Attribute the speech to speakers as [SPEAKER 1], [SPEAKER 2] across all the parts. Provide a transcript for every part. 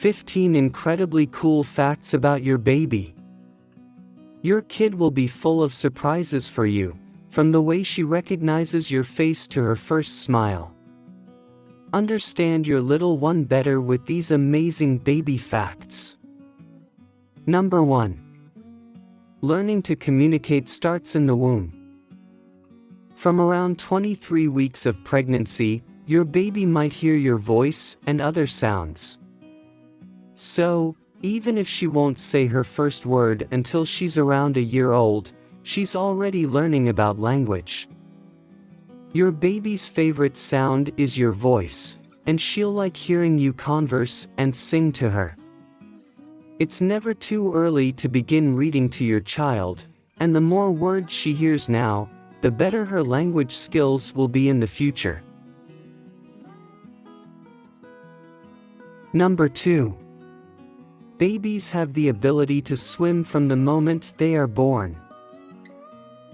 [SPEAKER 1] 15 incredibly cool facts about your baby. Your kid will be full of surprises for you, from the way she recognizes your face to her first smile. Understand your little one better with these amazing baby facts. Number 1. Learning to communicate starts in the womb. From around 23 weeks of pregnancy, your baby might hear your voice and other sounds. So, even if she won't say her first word until she's around a year old, she's already learning about language. Your baby's favorite sound is your voice, and she'll like hearing you converse and sing to her. It's never too early to begin reading to your child, and the more words she hears now, the better her language skills will be in the future. Number 2. Babies have the ability to swim from the moment they are born.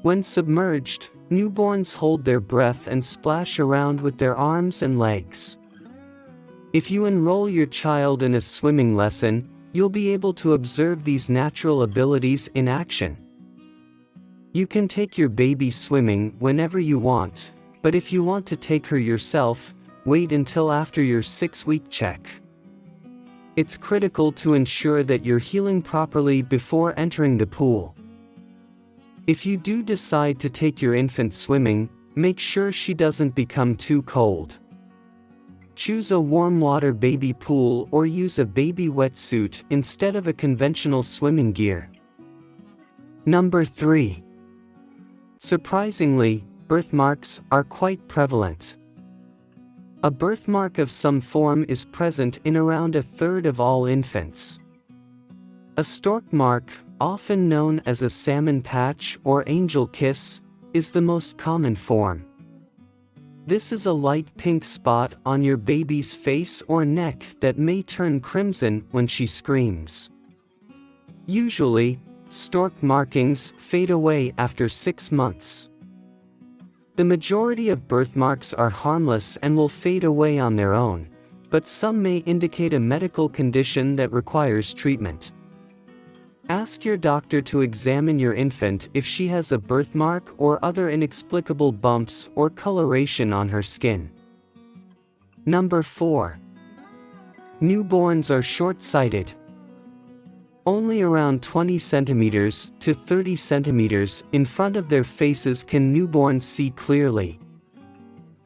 [SPEAKER 1] When submerged, newborns hold their breath and splash around with their arms and legs. If you enroll your child in a swimming lesson, you'll be able to observe these natural abilities in action. You can take your baby swimming whenever you want, but if you want to take her yourself, wait until after your 6-week check. It's critical to ensure that you're healing properly before entering the pool. If you do decide to take your infant swimming, make sure she doesn't become too cold. Choose a warm water baby pool or use a baby wetsuit instead of a conventional swimming gear. Number 3. Surprisingly, birthmarks are quite prevalent. A birthmark of some form is present in around a third of all infants. A stork mark, often known as a salmon patch or angel kiss, is the most common form. This is a light pink spot on your baby's face or neck that may turn crimson when she screams. Usually, stork markings fade away after 6 months. The majority of birthmarks are harmless and will fade away on their own, but some may indicate a medical condition that requires treatment. Ask your doctor to examine your infant if she has a birthmark or other inexplicable bumps or coloration on her skin. Number 4. Newborns are short-sighted. Only around 20 centimeters to 30 centimeters in front of their faces can newborns see clearly.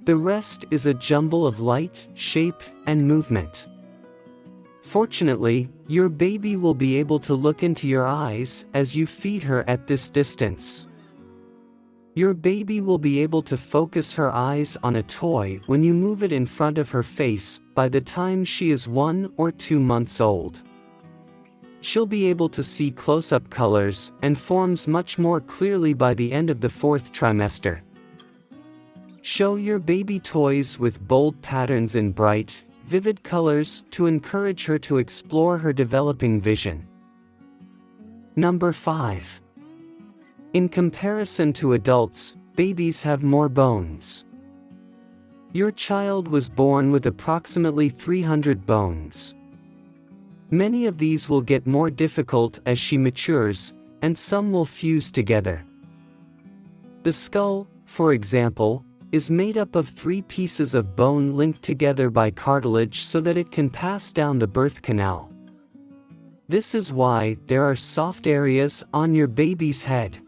[SPEAKER 1] The rest is a jumble of light, shape, and movement. Fortunately, your baby will be able to look into your eyes as you feed her at this distance. Your baby will be able to focus her eyes on a toy when you move it in front of her face by the time she is 1 or 2 months old. She'll be able to see close-up colors and forms much more clearly by the end of the 4th trimester. Show your baby toys with bold patterns in bright, vivid colors to encourage her to explore her developing vision. Number 5. In comparison to adults, babies have more bones. Your child was born with approximately 300 bones. Many of these will get more difficult as she matures, and some will fuse together. The skull, for example, is made up of 3 pieces of bone linked together by cartilage so that it can pass down the birth canal. This is why there are soft areas on your baby's head.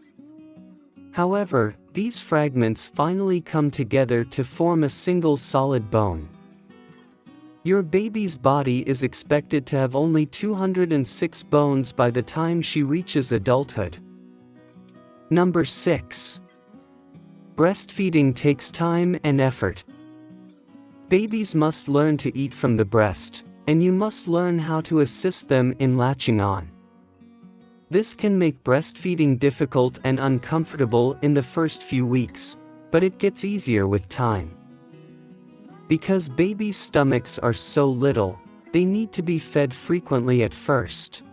[SPEAKER 1] However, these fragments finally come together to form a single solid bone. Your baby's body is expected to have only 206 bones by the time she reaches adulthood. Number 6. Breastfeeding takes time and effort. Babies must learn to eat from the breast, and you must learn how to assist them in latching on. This can make breastfeeding difficult and uncomfortable in the first few weeks, but it gets easier with time. Because babies' stomachs are so little, they need to be fed frequently at first.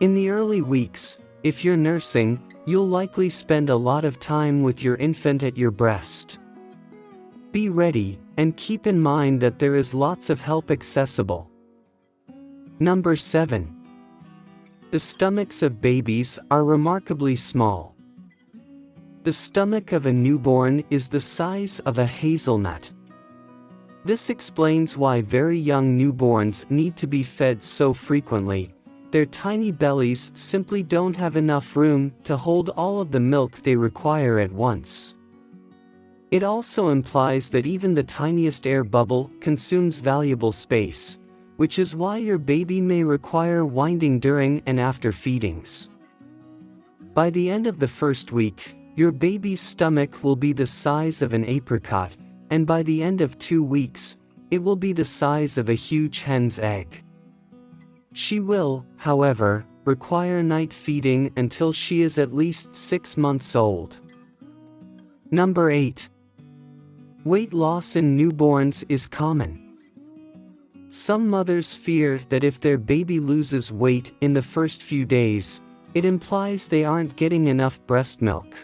[SPEAKER 1] In the early weeks, if you're nursing, you'll likely spend a lot of time with your infant at your breast. Be ready, and keep in mind that there is lots of help accessible. Number 7. The stomachs of babies are remarkably small. The stomach of a newborn is the size of a hazelnut. This explains why very young newborns need to be fed so frequently. Their tiny bellies simply don't have enough room to hold all of the milk they require at once. It also implies that even the tiniest air bubble consumes valuable space, which is why your baby may require winding during and after feedings. By the end of the first week, your baby's stomach will be the size of an apricot, and by the end of 2 weeks, it will be the size of a huge hen's egg. She will, however, require night feeding until she is at least 6 months old. Number 8. Weight loss in newborns is common. Some mothers fear that if their baby loses weight in the first few days, it implies they aren't getting enough breast milk.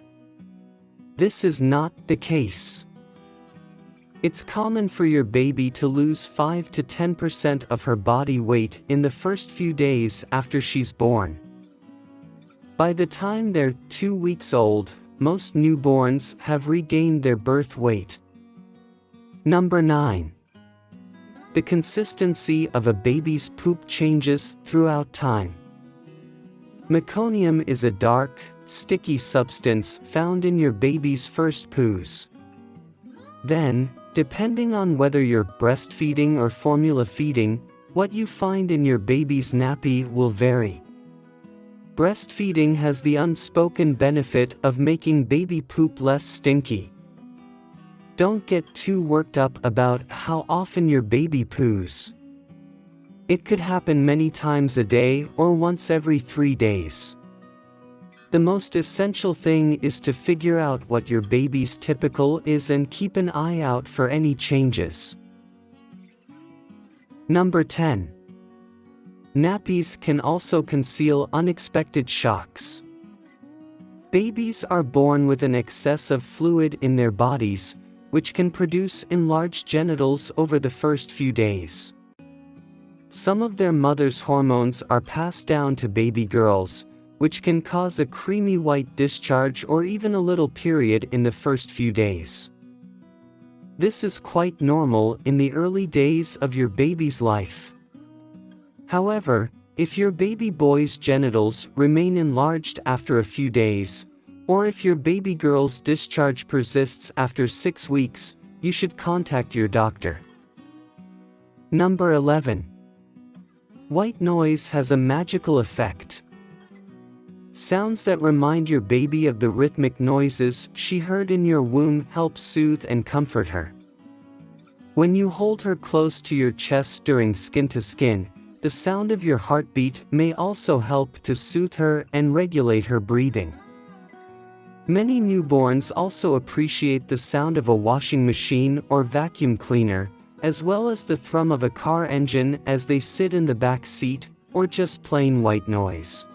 [SPEAKER 1] This is not the case. It's common for your baby to lose 5 to 10% of her body weight in the first few days after she's born. By the time they're 2 weeks old, most newborns have regained their birth weight. Number 9. The consistency of a baby's poop changes throughout time. Meconium is a dark, sticky substance found in your baby's first poos. Then, depending on whether you're breastfeeding or formula feeding, what you find in your baby's nappy will vary. Breastfeeding has the unspoken benefit of making baby poop less stinky. Don't get too worked up about how often your baby poos. It could happen many times a day or once every 3 days. The most essential thing is to figure out what your baby's typical is and keep an eye out for any changes. Number 10. Nappies can also conceal unexpected shocks. Babies are born with an excess of fluid in their bodies, which can produce enlarged genitals over the first few days. Some of their mother's hormones are passed down to baby girls, which can cause a creamy white discharge or even a little period in the first few days. This is quite normal in the early days of your baby's life. However, if your baby boy's genitals remain enlarged after a few days, or if your baby girl's discharge persists after 6 weeks, you should contact your doctor. Number 11. White noise has a magical effect. Sounds that remind your baby of the rhythmic noises she heard in your womb help soothe and comfort her. When you hold her close to your chest during skin-to-skin, the sound of your heartbeat may also help to soothe her and regulate her breathing. Many newborns also appreciate the sound of a washing machine or vacuum cleaner, as well as the thrum of a car engine as they sit in the back seat, or just plain white noise.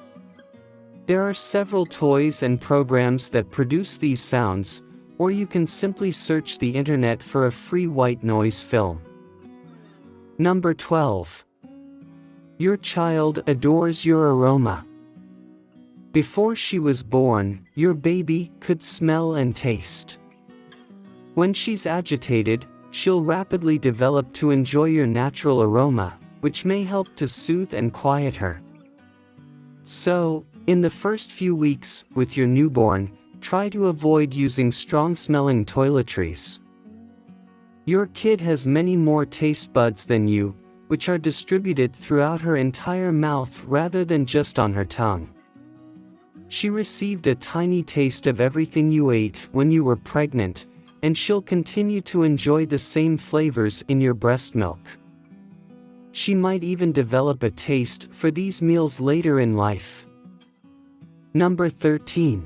[SPEAKER 1] There are several toys and programs that produce these sounds, or you can simply search the internet for a free white noise film. Number 12. Your child adores your aroma. Before she was born, your baby could smell and taste. When she's agitated, she'll rapidly develop to enjoy your natural aroma, which may help to soothe and quiet her. So, in the first few weeks with your newborn, try to avoid using strong-smelling toiletries. Your kid has many more taste buds than you, which are distributed throughout her entire mouth rather than just on her tongue. She received a tiny taste of everything you ate when you were pregnant, and she'll continue to enjoy the same flavors in your breast milk. She might even develop a taste for these meals later in life. Number 13.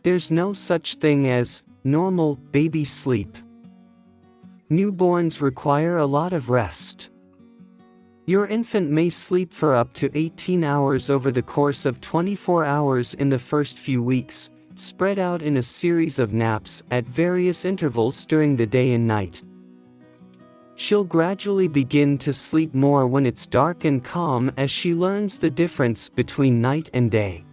[SPEAKER 1] There's no such thing as normal baby sleep. Newborns require a lot of rest. Your infant may sleep for up to 18 hours over the course of 24 hours in the first few weeks, spread out in a series of naps at various intervals during the day and night. She'll gradually begin to sleep more when it's dark and calm as she learns the difference between night and day.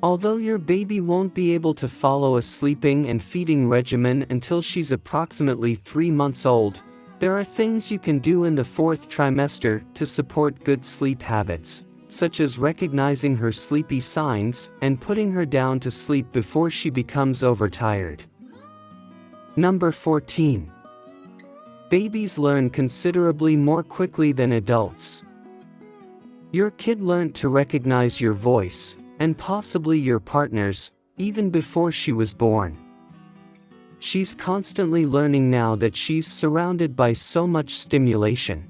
[SPEAKER 1] Although your baby won't be able to follow a sleeping and feeding regimen until she's approximately 3 months old, there are things you can do in the 4th trimester to support good sleep habits, such as recognizing her sleepy signs and putting her down to sleep before she becomes overtired. Number 14. Babies learn considerably more quickly than adults. Your kid learned to recognize your voice, and possibly your partner's, even before she was born. She's constantly learning now that she's surrounded by so much stimulation.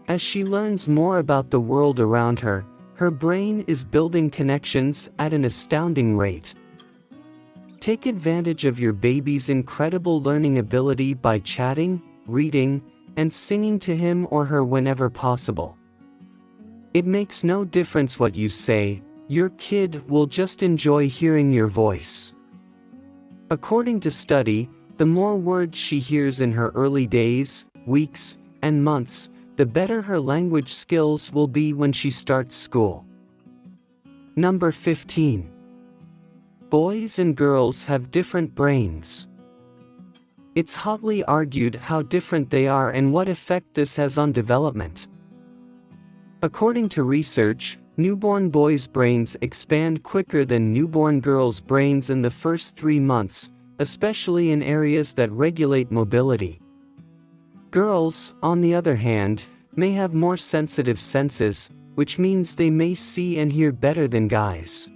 [SPEAKER 1] As she learns more about the world around her, her brain is building connections at an astounding rate. Take advantage of your baby's incredible learning ability by chatting, reading, and singing to him or her whenever possible. It makes no difference what you say, your kid will just enjoy hearing your voice. According to study, the more words she hears in her early days, weeks, and months, the better her language skills will be when she starts school. Number 15. Boys and girls have different brains. It's hotly argued how different they are and what effect this has on development. According to research, newborn boys' brains expand quicker than newborn girls' brains in the first 3 months, especially in areas that regulate mobility. Girls, on the other hand, may have more sensitive senses, which means they may see and hear better than guys.